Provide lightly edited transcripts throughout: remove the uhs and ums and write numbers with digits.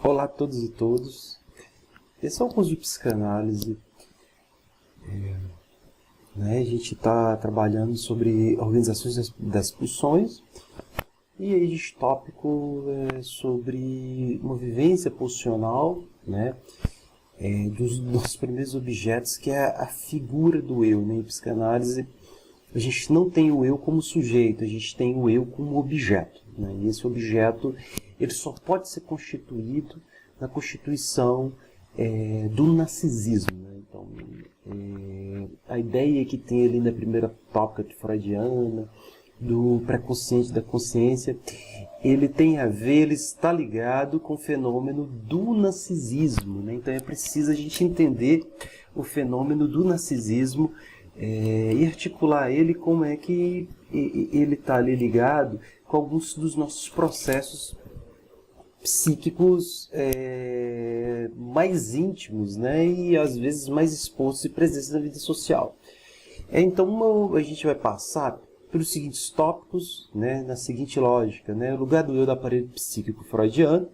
Olá a todos e todas. Esse é um curso de psicanálise. A gente está trabalhando sobre organizações das pulsões. E aí, este tópico é sobre uma vivência pulsional, dos primeiros objetos, que é a figura do eu. Em psicanálise, a gente não tem o eu como sujeito, a gente tem o eu como objeto. E esse objeto ele só pode ser constituído na constituição do narcisismo. Então, a ideia que tem ali na primeira tópica freudiana, do pré-consciente, da consciência, ele tem a ver, ele está ligado com o fenômeno do narcisismo. Então é preciso a gente entender o fenômeno do narcisismo e articular ele como é que ele está ali ligado com alguns dos nossos processos psíquicos mais íntimos, e às vezes mais expostos e presentes na vida social. Então a gente vai passar pelos seguintes tópicos, na seguinte lógica, o lugar do eu do aparelho psíquico freudiano,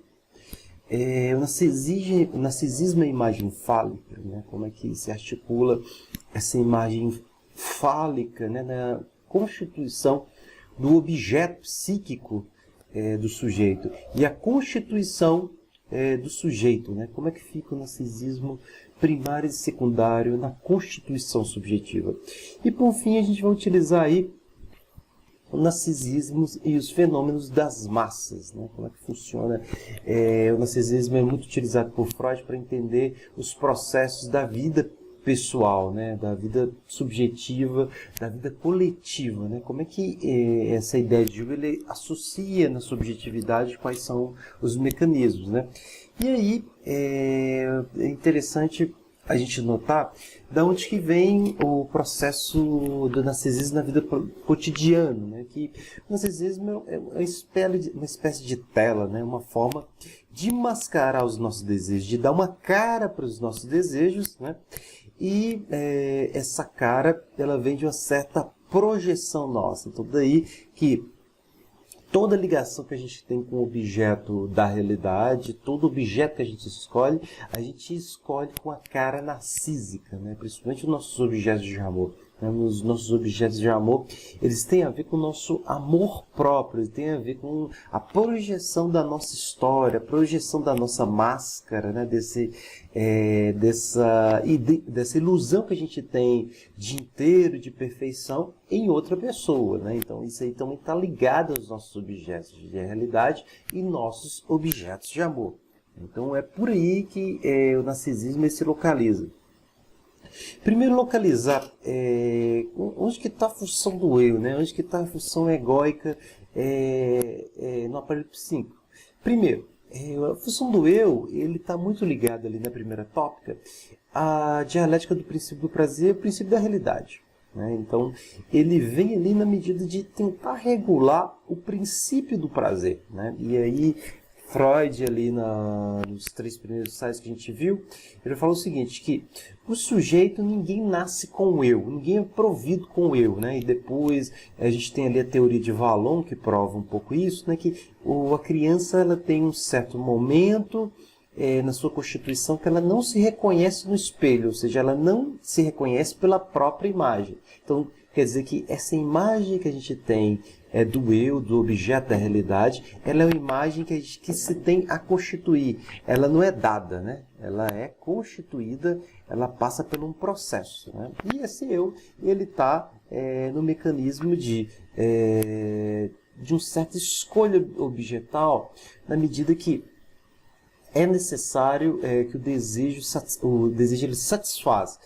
o narcisismo é a imagem fálica, como é que se articula essa imagem fálica na constituição do objeto psíquico do sujeito e a constituição do sujeito, como é que fica o narcisismo primário e secundário na constituição subjetiva. E por fim a gente vai utilizar aí o narcisismo e os fenômenos das massas, como é que funciona. O narcisismo é muito utilizado por Freud para entender os processos da vida pessoal, da vida subjetiva, da vida coletiva, como é que essa ideia de Jung ele associa na subjetividade quais são os mecanismos, E aí é interessante a gente notar de onde que vem o processo do narcisismo na vida cotidiana, que o narcisismo é uma espécie de tela, uma forma de mascarar os nossos desejos, de dar uma cara para os nossos desejos, e essa cara ela vem de uma certa projeção nossa. Então daí que toda ligação que a gente tem com o objeto da realidade, todo objeto que a gente escolhe com a cara narcísica, principalmente os nossos objetos de amor. Os nossos objetos de amor, eles têm a ver com o nosso amor próprio, eles têm a ver com a projeção da nossa história, a projeção da nossa máscara, dessa ilusão que a gente tem de inteiro, de perfeição em outra pessoa. Então isso aí também está ligado aos nossos objetos de realidade e nossos objetos de amor. Então é por aí que o narcisismo se localiza. Primeiro, localizar onde que está a função do eu, onde que está a função egóica no aparelho psíquico. Primeiro, a função do eu ele está muito ligado ali na primeira tópica à dialética do princípio do prazer e o princípio da realidade. Então, ele vem ali na medida de tentar regular o princípio do prazer. E aí, Freud, ali nos 3 primeiros ensaios que a gente viu, ele falou o seguinte, que o sujeito, ninguém nasce com o eu, ninguém é provido com o eu. E depois a gente tem ali a teoria de Vallon, que prova um pouco isso, que a criança ela tem um certo momento na sua constituição que ela não se reconhece no espelho, ou seja, ela não se reconhece pela própria imagem. Então, quer dizer que essa imagem que a gente tem do eu, do objeto da realidade, ela é uma imagem que se tem a constituir. Ela não é dada, ela é constituída, ela passa por um processo. E esse eu, ele está no mecanismo de uma certa escolha objetal, na medida que é necessário que o desejo ele satisfaz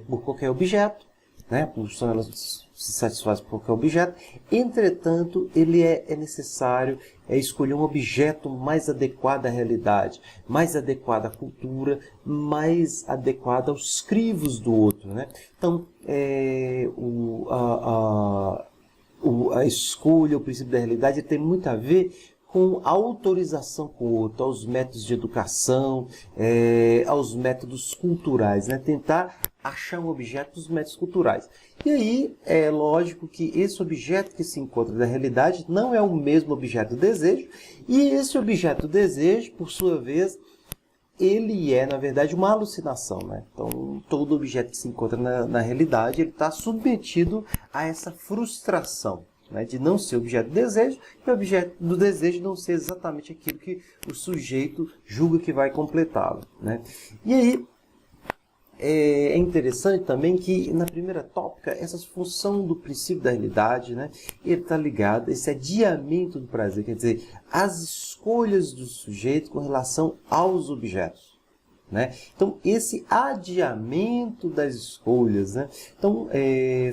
por qualquer objeto, a pulsão ela se satisfaz por qualquer objeto. Entretanto, ele é necessário escolher um objeto mais adequado à realidade, mais adequado à cultura, mais adequado aos crivos do outro. Então, a escolha, o princípio da realidade tem muito a ver com autorização com o outro, aos métodos de educação, aos métodos culturais, né? Tentar achar um objeto dos métodos culturais. E aí é lógico que esse objeto que se encontra na realidade não é o mesmo objeto do desejo, e esse objeto do desejo, por sua vez, ele é, na verdade, uma alucinação, né? Então, todo objeto que se encontra na realidade, ele está submetido a essa frustração, né? De não ser objeto do desejo, e o objeto do desejo não ser exatamente aquilo que o sujeito julga que vai completá-lo, né? E aí, é interessante também que, na primeira tópica, essa função do princípio da realidade, né, ele está ligado a esse adiamento do prazer, quer dizer, as escolhas do sujeito com relação aos objetos, né? Então, esse adiamento das escolhas, né? Então,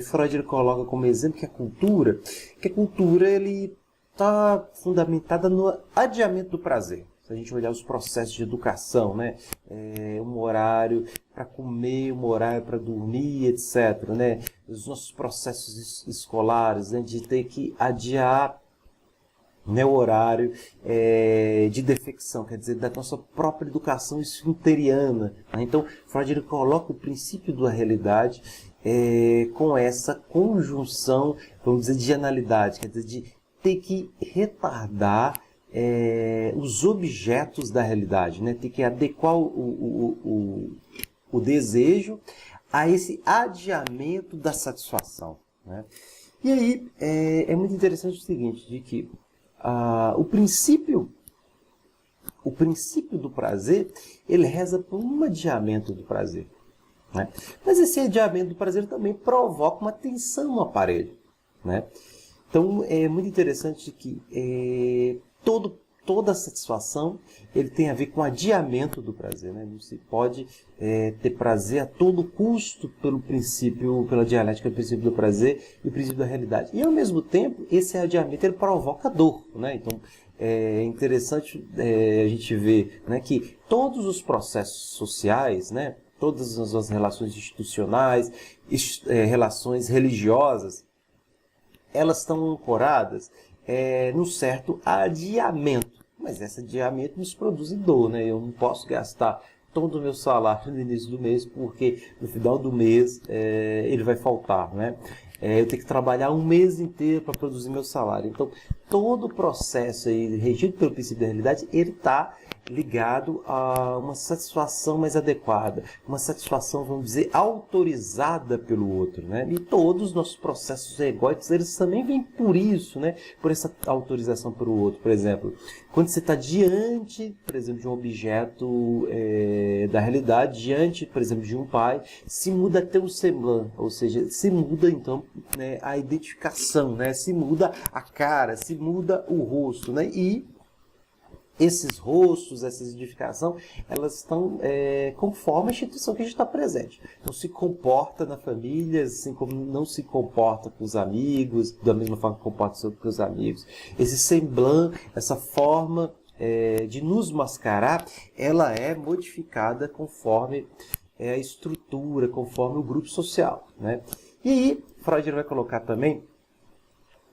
Freud ele coloca como exemplo que a cultura ele está fundamentada no adiamento do prazer. Se a gente olhar os processos de educação, né? Um horário para comer, um horário para dormir, etc., né? Os nossos processos escolares, né? De ter que adiar, né, o horário de defecção, quer dizer, da nossa própria educação esfinteriana, né? Então, Freud ele coloca o princípio da realidade com essa conjunção, vamos dizer, de analidade, quer dizer, de ter que retardar os objetos da realidade, né? Tem que adequar o desejo a esse adiamento da satisfação, né? E aí é muito interessante o seguinte, de que o princípio do prazer, ele reza por um adiamento do prazer, né? Mas esse adiamento do prazer também provoca uma tensão no aparelho, né? Então é muito interessante que toda satisfação ele tem a ver com adiamento do prazer, né? Não se pode ter prazer a todo custo pela dialética do princípio do prazer e o princípio da realidade. E ao mesmo tempo, esse adiamento ele provoca dor, né? Então é interessante a gente ver, né, que todos os processos sociais, né, todas as relações institucionais, relações religiosas, elas estão ancoradas num certo adiamento. Mas esse adiamento nos produz dor, né? Eu não posso gastar todo o meu salário no início do mês, porque no final do mês ele vai faltar, né? Eu tenho que trabalhar um mês inteiro para produzir meu salário. Então, todo o processo aí, regido pelo princípio da realidade, ele está ligado a uma satisfação mais adequada, uma satisfação, vamos dizer, autorizada pelo outro, né? E todos os nossos processos egóicos, eles também vêm por isso, né? Por essa autorização pelo outro. Por exemplo, quando você está diante, por exemplo, de um objeto da realidade, diante, por exemplo, de um pai, se muda até o semblante, ou seja, se muda, então, né, a identificação, né? Se muda a cara, se muda o rosto, né? E esses rostos, essa identificação, elas estão conforme a instituição que a gente está presente. Não se comporta na família, assim como não se comporta com os amigos, da mesma forma que comporta com os amigos. Esse semblante, essa forma de nos mascarar, ela é modificada conforme a estrutura, conforme o grupo social, né? E aí, Freud vai colocar também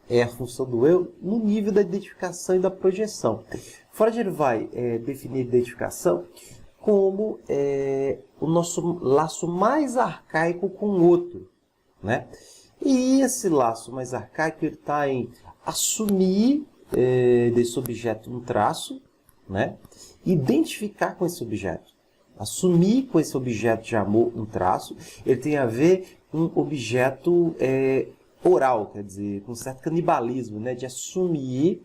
a função do eu no nível da identificação e da projeção. Freud vai definir a identificação como o nosso laço mais arcaico com o outro, né? E esse laço mais arcaico está em assumir desse objeto um traço, né? Identificar com esse objeto. Assumir com esse objeto de amor um traço, ele tem a ver com um objeto oral, quer dizer, com um certo canibalismo, né? De assumir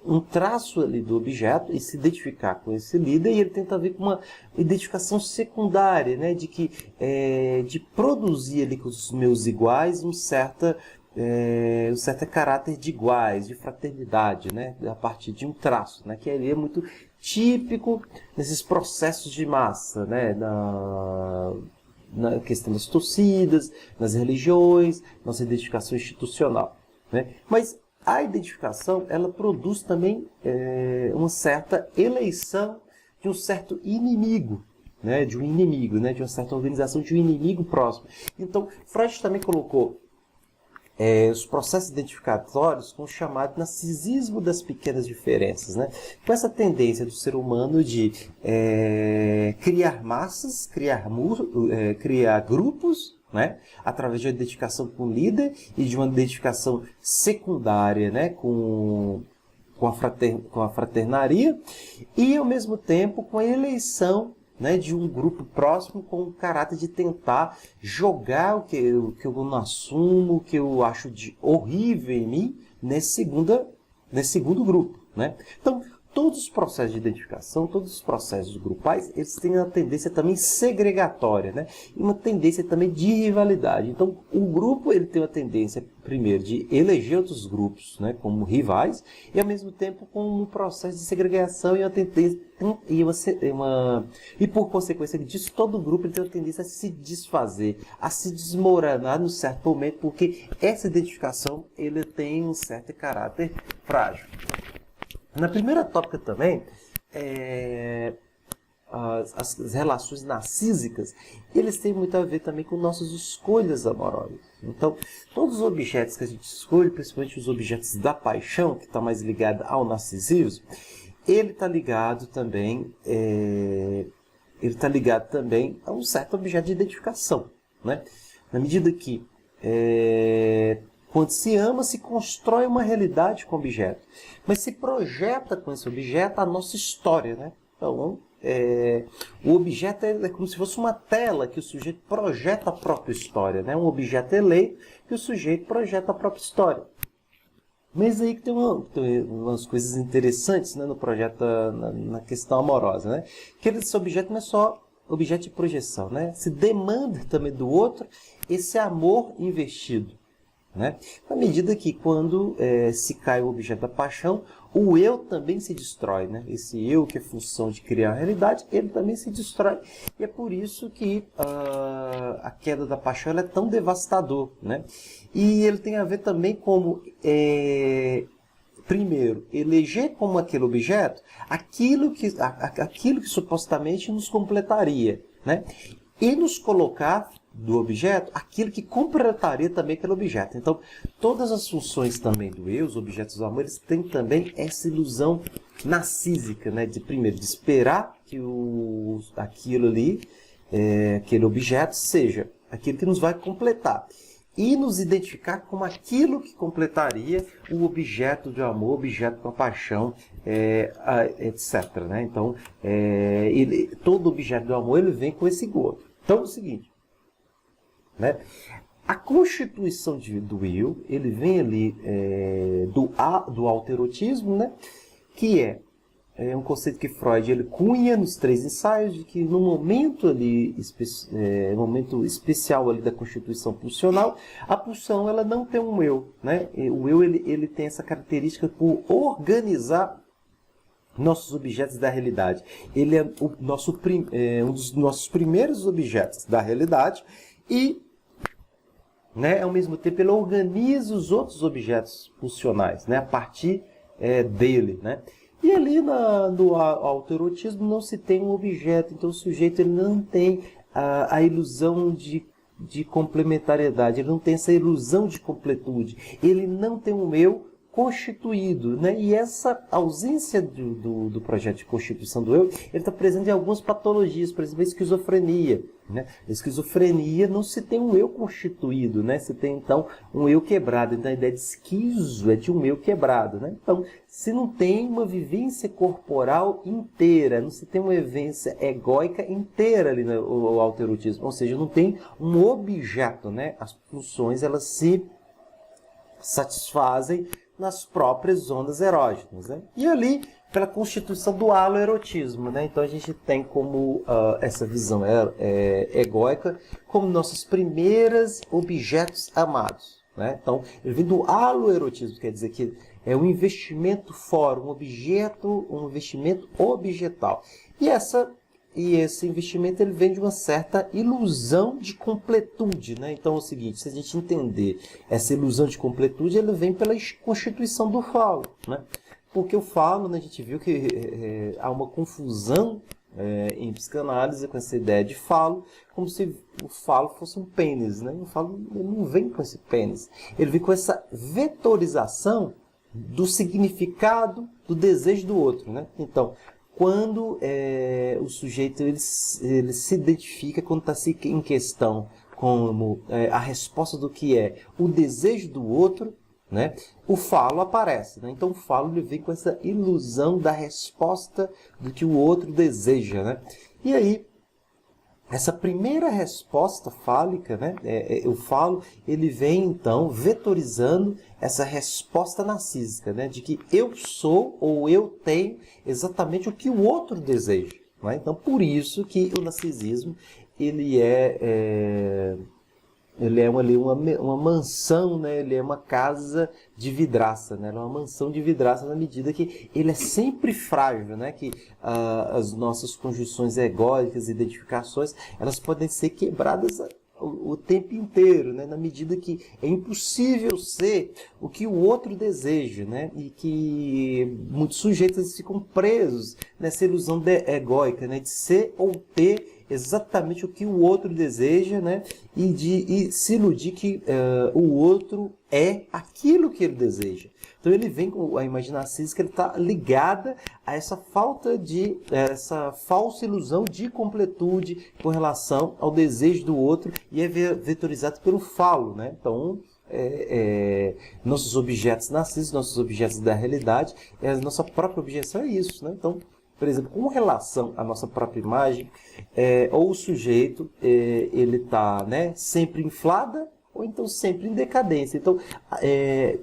um traço ali do objeto e se identificar com esse líder, e ele tenta ver com uma identificação secundária, né? De produzir ali com os meus iguais um certo caráter de iguais, de fraternidade, né? A partir de um traço, né? Que ali é muito típico nesses processos de massa, né? Na questão das torcidas, nas religiões, nossa identificação institucional, né? Mas a identificação, ela produz também uma certa eleição de um certo inimigo, né? De um inimigo, né? De uma certa organização de um inimigo próximo. Então, Freud também colocou os processos identificatórios com o chamado narcisismo das pequenas diferenças, né? Com essa tendência do ser humano de criar massas, criar grupos, né? Através de uma identificação com o líder e de uma identificação secundária, né? Com a fraternaria, e ao mesmo tempo com a eleição, né, de um grupo próximo com o caráter de tentar jogar o que eu não assumo, o que eu acho de horrível em mim, nesse segundo grupo, né? Então, todos os processos de identificação, todos os processos grupais, eles têm uma tendência também segregatória, né? E uma tendência também de rivalidade. Então, o grupo ele tem uma tendência, primeiro, de eleger outros grupos, né, como rivais, e ao mesmo tempo com um processo de segregação e uma tendência e por consequência disso, todo grupo ele tem uma tendência a se desfazer, a se desmoronar num certo momento, porque essa identificação ele tem um certo caráter frágil. Na primeira tópica também, as relações narcísicas, eles têm muito a ver também com nossas escolhas amorosas. Então, todos os objetos que a gente escolhe, principalmente os objetos da paixão, que está mais ligado ao narcisismo, ele está ligado também a um certo objeto de identificação, né? Na medida que quando se ama, se constrói uma realidade com o objeto, mas se projeta com esse objeto a nossa história, né? Então, o objeto é como se fosse uma tela que o sujeito projeta a própria história, né? Um objeto eleito que o sujeito projeta a própria história. Mas aí que tem umas coisas interessantes, né, no projeto, na questão amorosa, né? Que esse objeto não é só objeto de projeção, né? Se demanda também do outro esse amor investido, né? Na medida que quando se cai o objeto da paixão, o eu também se destrói, né? Esse eu que é função de criar a realidade, ele também se destrói. E é por isso que a queda da paixão ela é tão devastador, né? E ele tem a ver também como, primeiro, eleger como aquele objeto aquilo que supostamente nos completaria, né? E nos colocar do objeto aquilo que completaria também aquele objeto. Então, todas as funções também do eu, os objetos do amor, eles têm também essa ilusão narcísica, né? De primeiro, de esperar que aquilo ali, aquele objeto, seja aquilo que nos vai completar. E nos identificar como aquilo que completaria o objeto de amor, objeto com a paixão, etc. Né? Então, todo objeto do amor ele vem com esse gosto. Então, é o seguinte, né? A constituição do eu, ele vem ali do autoerotismo, né? Que é um conceito que Freud ele cunha nos 3 ensaios, de que no momento ali, momento especial ali da constituição pulsional, a pulsão ela não tem um eu, né? O eu ele tem essa característica por organizar nossos objetos da realidade. Ele é um dos nossos primeiros objetos da realidade e, né, ao mesmo tempo ele organiza os outros objetos pulsionais, né, a partir dele, né? E ali no autoerotismo não se tem um objeto, então o sujeito ele não tem a ilusão de complementariedade, ele não tem essa ilusão de completude, ele não tem um eu constituído, né? E essa ausência do projeto de constituição do eu, ele está presente em algumas patologias, por exemplo, a esquizofrenia, né? A esquizofrenia não se tem um eu constituído, né? Se tem, então, um eu quebrado. Então, a ideia de esquizo é de um eu quebrado, né? Então, se não tem uma vivência corporal inteira, não se tem uma vivência egóica inteira ali no autoerotismo, ou seja, não tem um objeto, né? As funções, elas se satisfazem nas próprias ondas erógenas, né? E ali, pela constituição do aloerotismo, né? Então a gente tem como essa visão egóica como nossos primeiros objetos amados, né? Então, ele vem do aloerotismo, quer dizer que é um investimento fora, um investimento objetal. E esse investimento ele vem de uma certa ilusão de completude, né? Então é o seguinte, se a gente entender essa ilusão de completude, ele vem pela constituição do falo, né? Porque o falo, né, a gente viu que há uma confusão em psicanálise com essa ideia de falo, como se o falo fosse um pênis, né? O falo ele não vem com esse pênis, ele vem com essa vetorização do significado do desejo do outro, né? Então, quando o sujeito ele se identifica, quando está em questão como a resposta do que é o desejo do outro, né? O falo aparece, né? Então o falo ele vem com essa ilusão da resposta do que o outro deseja, né? E aí essa primeira resposta fálica, né? O falo ele vem então vetorizando essa resposta narcísica, né? De que eu sou ou eu tenho exatamente o que o outro deseja, né? Então por isso que o narcisismo ele é uma mansão, né? Ele é uma casa de vidraça, né? Ele é uma mansão de vidraça na medida que ele é sempre frágil, né? Que as nossas conjunções egóicas, identificações, elas podem ser quebradas o tempo inteiro, né? Na medida que é impossível ser o que o outro deseja, né? E que muitos sujeitos ficam presos nessa ilusão egóica, né? De ser ou ter exatamente o que o outro deseja, né? E se iludir que o outro é aquilo que ele deseja. Então ele vem com a imagem narcísica, ele está ligada a essa essa falsa ilusão de completude com relação ao desejo do outro e é vetorizado pelo falo, né? Então nossos objetos narcísicos, nossos objetos da realidade, a nossa própria objeção é isso, né? Então, por exemplo, com relação à nossa própria imagem, ou o sujeito ele está, né, sempre inflada ou então sempre em decadência. Então,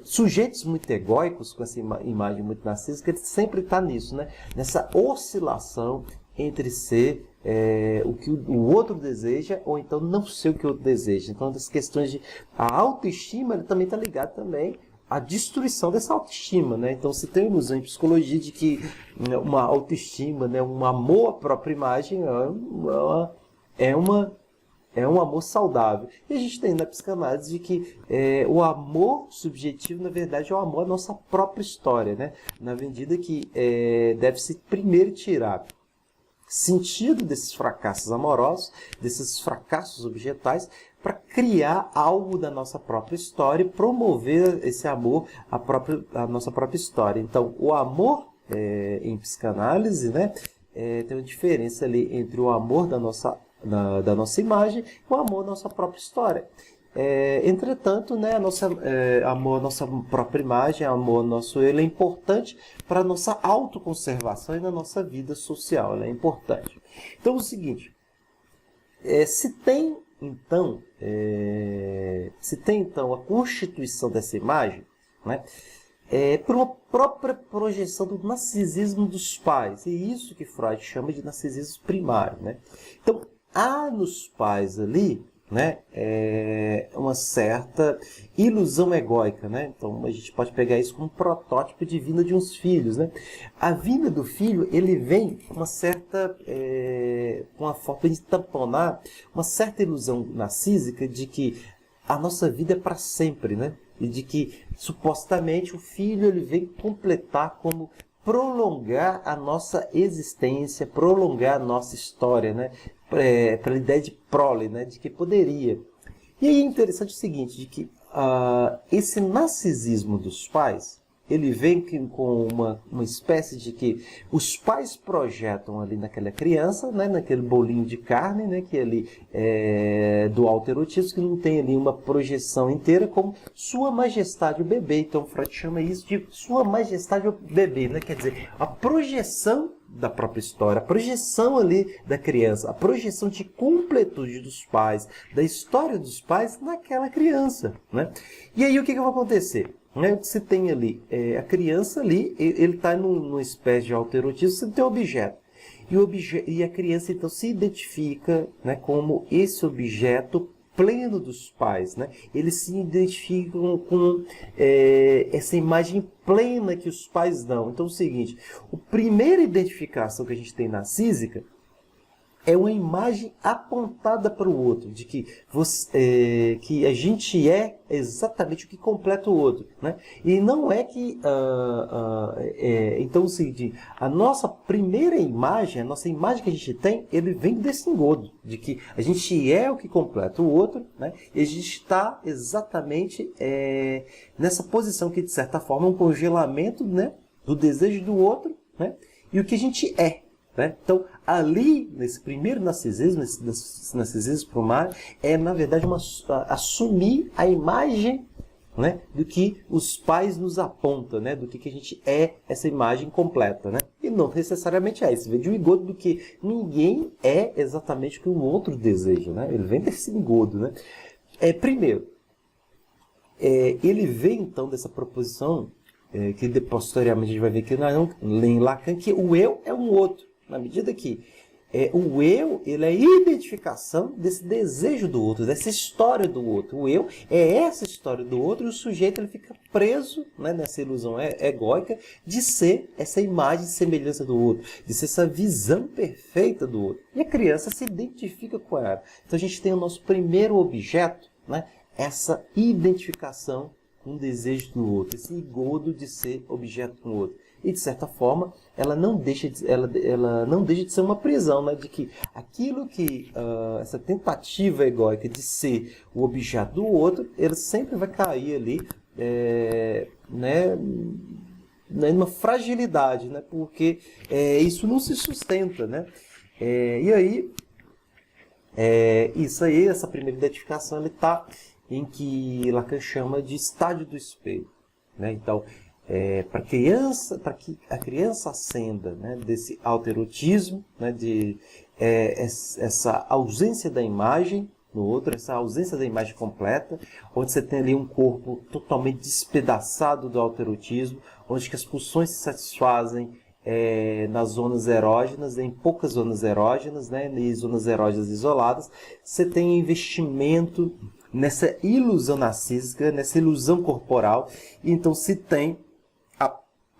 sujeitos muito egóicos, com essa imagem muito narcísica, ele sempre está nisso, né? Nessa oscilação entre ser o que o outro deseja ou então não ser o que o outro deseja. Então, as questões de a autoestima ele também está ligado também a destruição dessa autoestima, né? Então, se tem uma ilusão em psicologia de que uma autoestima, né, um amor à própria imagem é um amor saudável. E a gente tem na psicanálise de que o amor subjetivo, na verdade, é o amor à nossa própria história, né? Na medida que deve-se primeiro tirar sentido desses fracassos amorosos, desses fracassos objetais, para criar algo da nossa própria história e promover esse amor à nossa própria história. Então, o amor em psicanálise, né, tem uma diferença ali entre o amor da nossa imagem e o amor da nossa própria história. Entretanto, né, amor à nossa própria imagem, amor ao nosso eu, ele é importante para a nossa autoconservação e na nossa vida social. Ele é importante. Então, é o seguinte, se tem então a constituição dessa imagem, né, por uma própria projeção do narcisismo dos pais, e isso que Freud chama de narcisismo primário, né? Então, há nos pais ali, né, uma certa ilusão egóica, né? Então a gente pode pegar isso como um protótipo de vinda de uns filhos, né? A vinda do filho ele vem com uma certa com a forma de tamponar uma certa ilusão narcísica de que a nossa vida é para sempre, né? E de que supostamente o filho ele vem completar como prolongar a nossa existência, prolongar a nossa história, né? Pela ideia de prole, né? De que poderia. E aí é interessante o seguinte, de que esse narcisismo dos pais, ele vem com uma espécie de que os pais projetam ali naquela criança, né? Naquele bolinho de carne, né? Que ali do autoerotismo, que não tem ali uma projeção inteira, como Sua Majestade o Bebê. Então Freud chama isso de Sua Majestade o Bebê, né? Quer dizer, a projeção da própria história, a projeção ali da criança, a projeção de completude dos pais, da história dos pais naquela criança, né? E aí o que vai acontecer? Você tem ali a criança ali, ele está numa espécie de autoerotismo, você tem um objeto. E a criança então se identifica, né, como esse objeto pleno dos pais, né? Eles se identificam com essa imagem plena que os pais dão. Então é o seguinte, a primeira identificação que a gente tem narcísica é uma imagem apontada para o outro, de que, que a gente é exatamente o que completa o outro, né? E não é que, então, o seguinte, a nossa primeira imagem, a nossa imagem que a gente tem, ele vem desse engodo, de que a gente é o que completa o outro, né? E a gente está exatamente nessa posição que, de certa forma, é um congelamento, né, do desejo do outro, né? E o que a gente é. Né? Então, ali, nesse primeiro narcisismo, nesse narcisismo primário, é, na verdade, assumir a imagem, né, do que os pais nos apontam, né, do que a gente é, essa imagem completa. Né? E não necessariamente é isso. Vem de um engodo do que ninguém é exatamente o que o outro deseja. Né? Ele vem desse engodo. Né? Primeiro, ele vem, então, dessa proposição, que posteriormente a gente vai ver que em Lacan, que o eu é um outro. Na medida que o eu, ele é a identificação desse desejo do outro, dessa história do outro. O eu é essa história do outro e o sujeito ele fica preso, né, nessa ilusão egóica de ser essa imagem e semelhança do outro, de ser essa visão perfeita do outro. E a criança se identifica com ela. Então a gente tem o nosso primeiro objeto, né, essa identificação com o desejo do outro, esse engodo de ser objeto com o outro. E, de certa forma, ela não deixa de ser uma prisão, né? De que aquilo que, essa tentativa egóica de ser o objeto do outro, ele sempre vai cair ali, né? Numa fragilidade, né? Porque isso não se sustenta, né? E aí, isso aí, essa primeira identificação, ele está em que Lacan chama de estádio do espelho, né? Então, para que a criança ascenda, né, desse autoerotismo, né, essa ausência da imagem no outro, essa ausência da imagem completa, onde você tem ali um corpo totalmente despedaçado do autoerotismo, onde que as pulsões se satisfazem nas zonas erógenas, em poucas zonas erógenas, né, e zonas erógenas isoladas, você tem investimento nessa ilusão narcísica, nessa ilusão corporal, e então se tem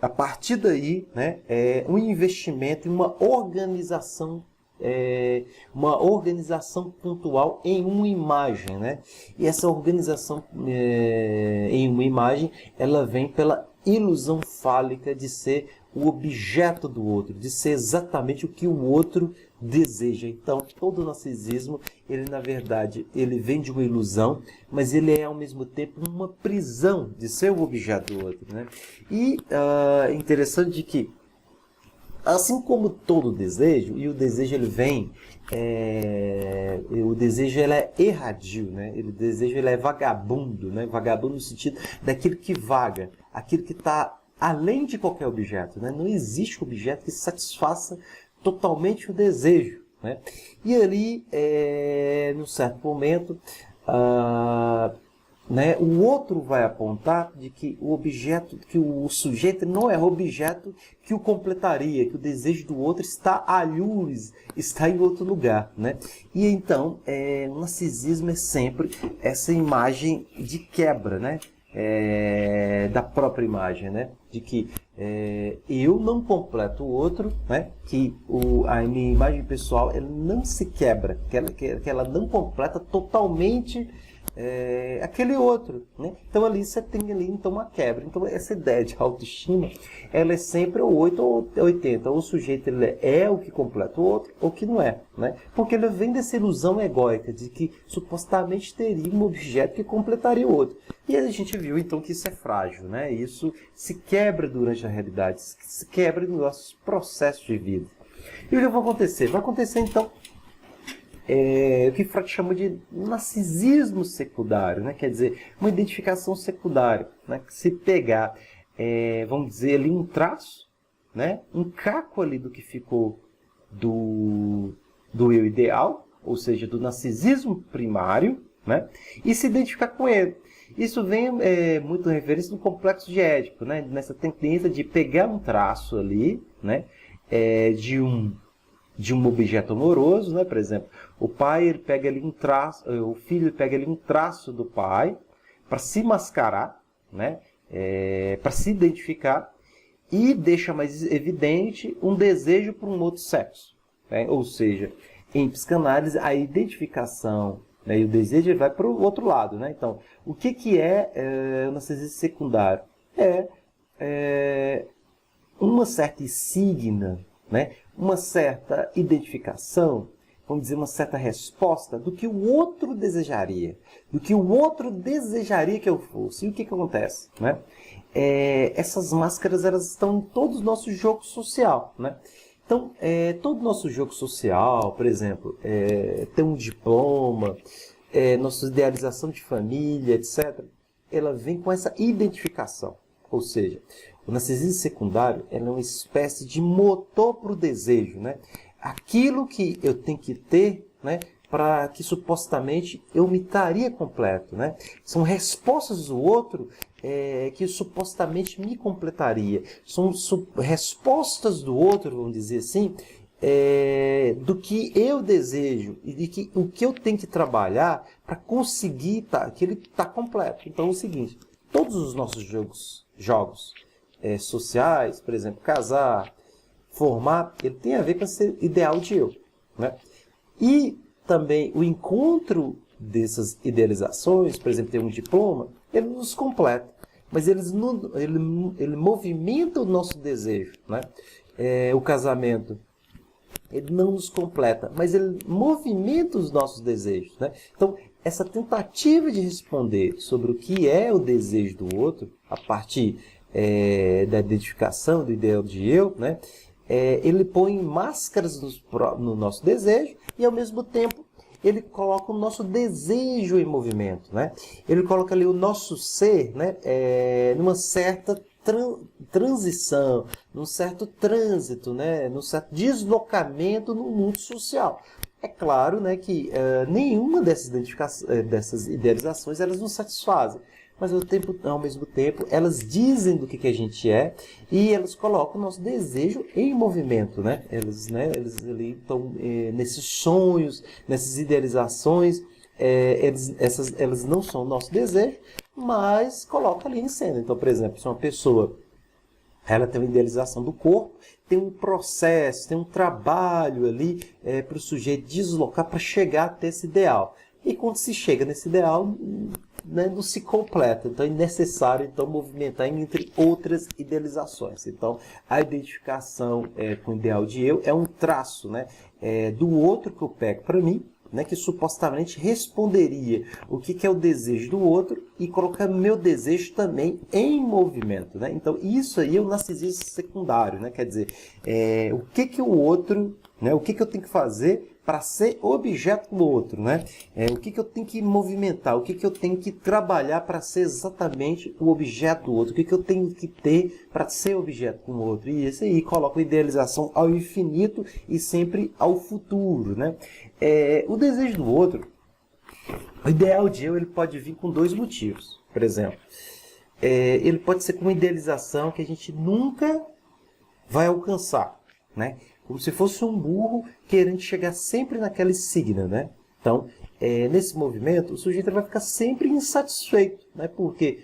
a partir daí, né, um investimento em uma organização pontual em uma imagem, né? E essa organização em uma imagem, ela vem pela ilusão fálica de ser o objeto do outro, de ser exatamente o que o outro deseja. Então, todo narcisismo, ele na verdade, ele vem de uma ilusão, mas ele é ao mesmo tempo uma prisão de ser o objeto do outro, né? E é interessante que, assim como todo desejo, e o desejo ele vem, o desejo ele é erradio, né? O desejo ele é vagabundo, né? Vagabundo no sentido daquilo que vaga, aquilo que está além de qualquer objeto, né? Não existe objeto que satisfaça totalmente o desejo, né? E ali, num certo momento, né, o outro vai apontar de que o objeto, que o sujeito não é o objeto que o completaria, que o desejo do outro está alhures, está em outro lugar, né? E então, o narcisismo é sempre essa imagem de quebra, né? Da própria imagem, né? De que eu não completo o outro, né? Que a minha imagem pessoal ela não se quebra, que ela não completa totalmente aquele outro, né? Então ali você tem ali então uma quebra. Então essa ideia de autoestima, ela é sempre ou 8 ou 80. Ou o sujeito ele é o que completa o outro ou que não é, né? Porque ele vem dessa ilusão egóica de que supostamente teria um objeto que completaria o outro. E a gente viu então que isso é frágil, né? Isso se quebra durante a realidade, se quebra nos nossos processos de vida. E o que vai acontecer? Vai acontecer então o que Freud chama de narcisismo secundário, né? Quer dizer, uma identificação secundária, né? Que se pegar, vamos dizer ali um traço, né? Um caco ali do que ficou do eu ideal, ou seja, do narcisismo primário, né? E se identificar com ele. Isso vem muito referência no complexo de Édipo, né? Nessa tendência de pegar um traço ali, né? De um objeto amoroso, né? Por exemplo, o pai ele pega ali um traço, o filho ele pega ali um traço do pai para se mascarar, né? Para se identificar e deixa mais evidente um desejo por um outro sexo, né? Ou seja, em psicanálise, a identificação, né, e o desejo ele vai para o outro lado, né? Então, o que é o narcisismo secundário? É uma certa insígnia, né? Uma certa identificação, vamos dizer, uma certa resposta do que o outro desejaria, do que o outro desejaria que eu fosse. E o que acontece, né? Essas máscaras, elas estão em todo o nosso jogo social, né? Então, todo o nosso jogo social, por exemplo, ter um diploma, nossa idealização de família, etc., ela vem com essa identificação. Ou seja, o narcisismo secundário é uma espécie de motor para o desejo, né? Aquilo que eu tenho que ter, né, para que supostamente eu me estaria completo, né? São respostas do outro que supostamente me completaria. São respostas do outro, vamos dizer assim, do que eu desejo e de que o que eu tenho que trabalhar para conseguir que ele está completo. Então é o seguinte, todos os nossos jogos sociais, por exemplo, casar, formar, ele tem a ver com esse ideal de eu, né? E também o encontro dessas idealizações, por exemplo, ter um diploma, ele nos completa, mas ele movimenta o nosso desejo, né? O casamento, ele não nos completa, mas ele movimenta os nossos desejos, né? Então, essa tentativa de responder sobre o que é o desejo do outro, a partir da identificação do ideal de eu, né? Ele põe máscaras no nosso desejo e, ao mesmo tempo, ele coloca o nosso desejo em movimento, né? Ele coloca ali o nosso ser, né, numa certa transição, num certo trânsito, né, num certo deslocamento no mundo social. É claro, né, que nenhuma dessas idealizações elas nos satisfazem, mas ao mesmo tempo elas dizem do que a gente é e elas colocam o nosso desejo em movimento, né? Eles ali estão nesses sonhos, nessas idealizações, elas não são o nosso desejo, mas colocam ali em cena. Então, por exemplo, se uma pessoa ela tem uma idealização do corpo, tem um processo, tem um trabalho ali para o sujeito deslocar para chegar até esse ideal. E quando se chega nesse ideal, né, não se completa. Então é necessário movimentar entre outras idealizações. Então a identificação com o ideal de eu é um traço, né, do outro que eu pego para mim, né, que supostamente responderia o que é o desejo do outro e colocar meu desejo também em movimento, né? Então isso aí é o narcisismo secundário, né? Quer dizer, o que o outro, né, o que eu tenho que fazer para ser objeto do outro, né? O que eu tenho que movimentar, o que eu tenho que trabalhar para ser exatamente o objeto do outro, o que eu tenho que ter para ser objeto do outro. E esse aí coloca a idealização ao infinito e sempre ao futuro, né? O desejo do outro, o ideal de eu, ele pode vir com dois motivos. Por exemplo, ele pode ser com uma idealização que a gente nunca vai alcançar, né? Como se fosse um burro querendo chegar sempre naquela insígnia, né? Então, nesse movimento, o sujeito vai ficar sempre insatisfeito, né? Porque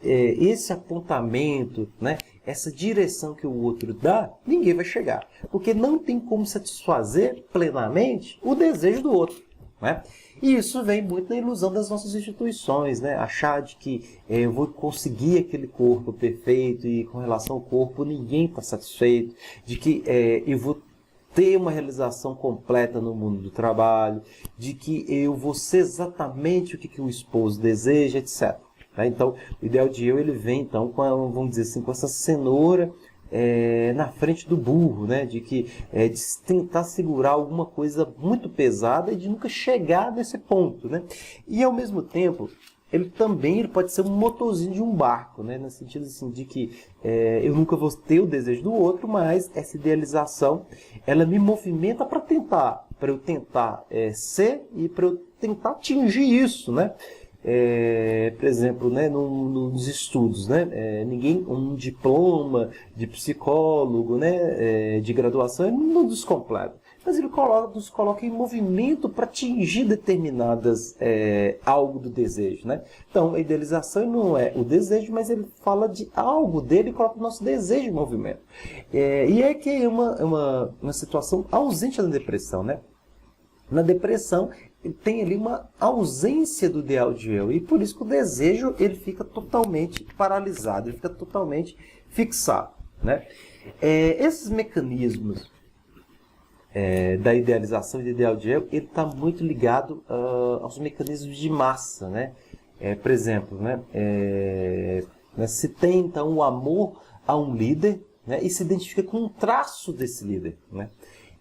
esse apontamento, né? Essa direção que o outro dá, ninguém vai chegar. Porque não tem como satisfazer plenamente o desejo do outro, né? E isso vem muito na ilusão das nossas instituições, né? Achar de que eu vou conseguir aquele corpo perfeito e com relação ao corpo ninguém está satisfeito, de que eu vou ter uma realização completa no mundo do trabalho, de que eu vou ser exatamente o que o esposo deseja, etc. Tá? Então, o ideal de eu, ele vem então com, vamos dizer assim, com essa cenoura na frente do burro, né? De tentar segurar alguma coisa muito pesada e de nunca chegar nesse ponto, né? E ao mesmo tempo, ele pode ser um motorzinho de um barco, né? No sentido assim, de que eu nunca vou ter o desejo do outro, mas essa idealização, ela me movimenta para eu tentar ser e para eu tentar atingir isso, né? Por exemplo, né, nos estudos, né, um diploma de psicólogo, né, de graduação não nos completa. mas ele nos coloca em movimento para atingir determinadas algo do desejo, né? Então, a idealização não é o desejo, mas ele fala de algo dele e coloca o nosso desejo em movimento. E é que é uma situação ausente na depressão, né? Na depressão, tem ali uma ausência do ideal de eu, e por isso que o desejo ele fica totalmente paralisado, ele fica totalmente fixado, né? Esses mecanismos da idealização e do ideal de eu, ele está muito ligado aos mecanismos de massa, né? Por exemplo, né? Se tem então o amor a um líder, né? E se identifica com um traço desse líder, né?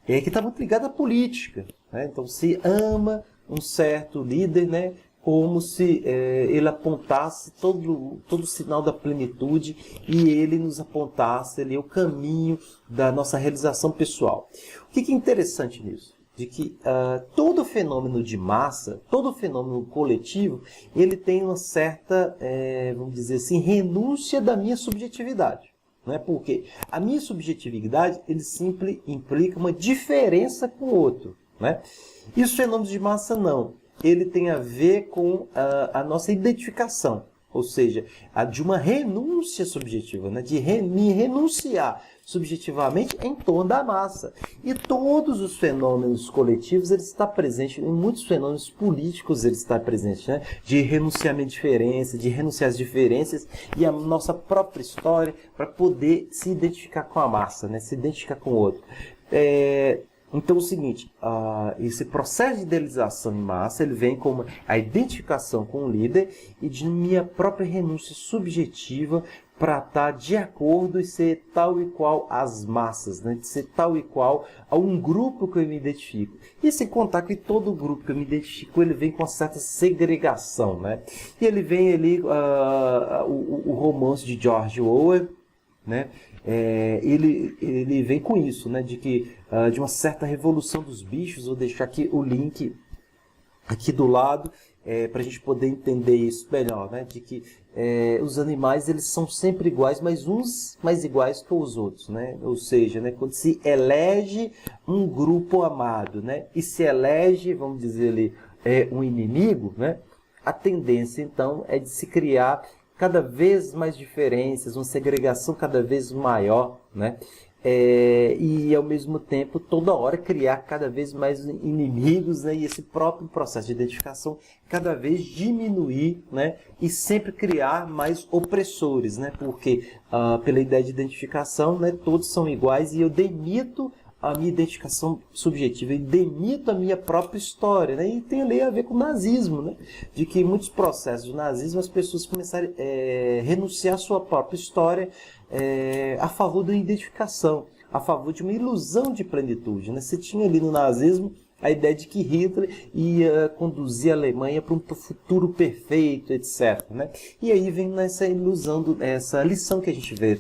Que está muito ligado à política, né? Então se ama um certo líder, né? Como se ele apontasse todo o sinal da plenitude e ele nos apontasse ali o caminho da nossa realização pessoal. O que é interessante nisso? De que todo fenômeno de massa, todo fenômeno coletivo, ele tem uma certa, vamos dizer assim, renúncia da minha subjetividade. Não é? Porque a minha subjetividade ele sempre implica uma diferença com o outro, né? E os fenômenos de massa não. Ele tem a ver com a nossa identificação, ou seja, a de uma renúncia subjetiva, né? De me renunciar subjetivamente em torno da massa. E todos os fenômenos coletivos, ele está presente, em muitos fenômenos políticos ele está presente, né? De renunciamento de diferença, de renunciar às diferenças e a nossa própria história para poder se identificar com a massa, né? Se identificar com o outro. Então é o seguinte, esse processo de idealização em massa, ele vem como a identificação com o líder e de minha própria renúncia subjetiva para estar de acordo e ser tal e qual às massas, né? De ser tal e qual a um grupo que eu me identifico. E sem contar que todo grupo que eu me identifico, ele vem com uma certa segregação, né? E ele vem ali, o romance de George Orwell, né? Ele vem com isso, né? De uma certa revolução dos bichos. Vou deixar aqui o link aqui do lado para a gente poder entender isso melhor, né? De que os animais eles são sempre iguais, mas uns mais iguais que os outros, né? Ou seja, né? Quando se elege um grupo amado, né? E se elege, vamos dizer ali, um inimigo, né? A tendência então é de se criar cada vez mais diferenças, uma segregação cada vez maior, né? E ao mesmo tempo toda hora criar cada vez mais inimigos, né? E esse próprio processo de identificação cada vez diminuir, né? E sempre criar mais opressores, né? Porque pela ideia de identificação, né? Todos são iguais e eu demito a minha identificação subjetiva e demito a minha própria história, né? E tem ali a ver com o nazismo, né? De que em muitos processos do nazismo as pessoas começaram a renunciar à sua própria história a favor da identificação, a favor de uma ilusão de plenitude, né? Você tinha ali no nazismo a ideia de que Hitler ia conduzir a Alemanha para um futuro perfeito, etc, né? E aí vem nessa ilusão, essa lição que a gente vê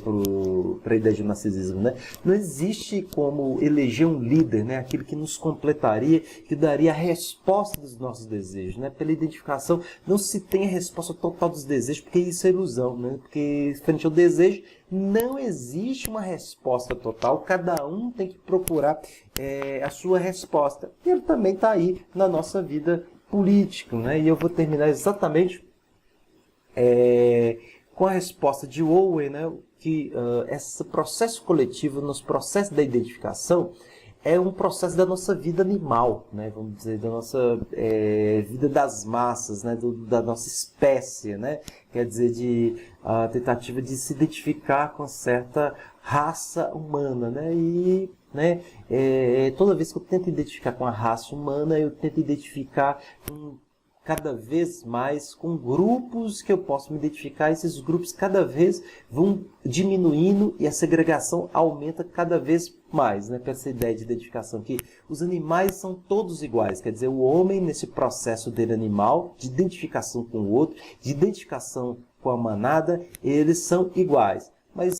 para a ideia de narcisismo, né? Não existe como eleger um líder, né? Aquele que nos completaria, que daria a resposta dos nossos desejos, né? Pela identificação não se tem a resposta total dos desejos, porque isso é ilusão, né? Porque frente ao desejo não existe uma resposta total, cada um tem que procurar a sua resposta. E ele também está aí na nossa vida política, né? E eu vou terminar exatamente com a resposta de Orwell, né? Que esse processo coletivo, nos processos da identificação, é um processo da nossa vida animal, né? Vamos dizer, da nossa vida das massas, né? Da nossa espécie, né? Quer dizer, de a tentativa de se identificar com certa raça humana, né? E né, toda vez que eu tento identificar com a raça humana, eu tento identificar cada vez mais com grupos que eu posso me identificar. Esses grupos cada vez vão diminuindo e a segregação aumenta cada vez mais, né? Com essa ideia de identificação que os animais são todos iguais, quer dizer, o homem nesse processo dele animal, de identificação com o outro, de identificação com a manada, eles são iguais. Mas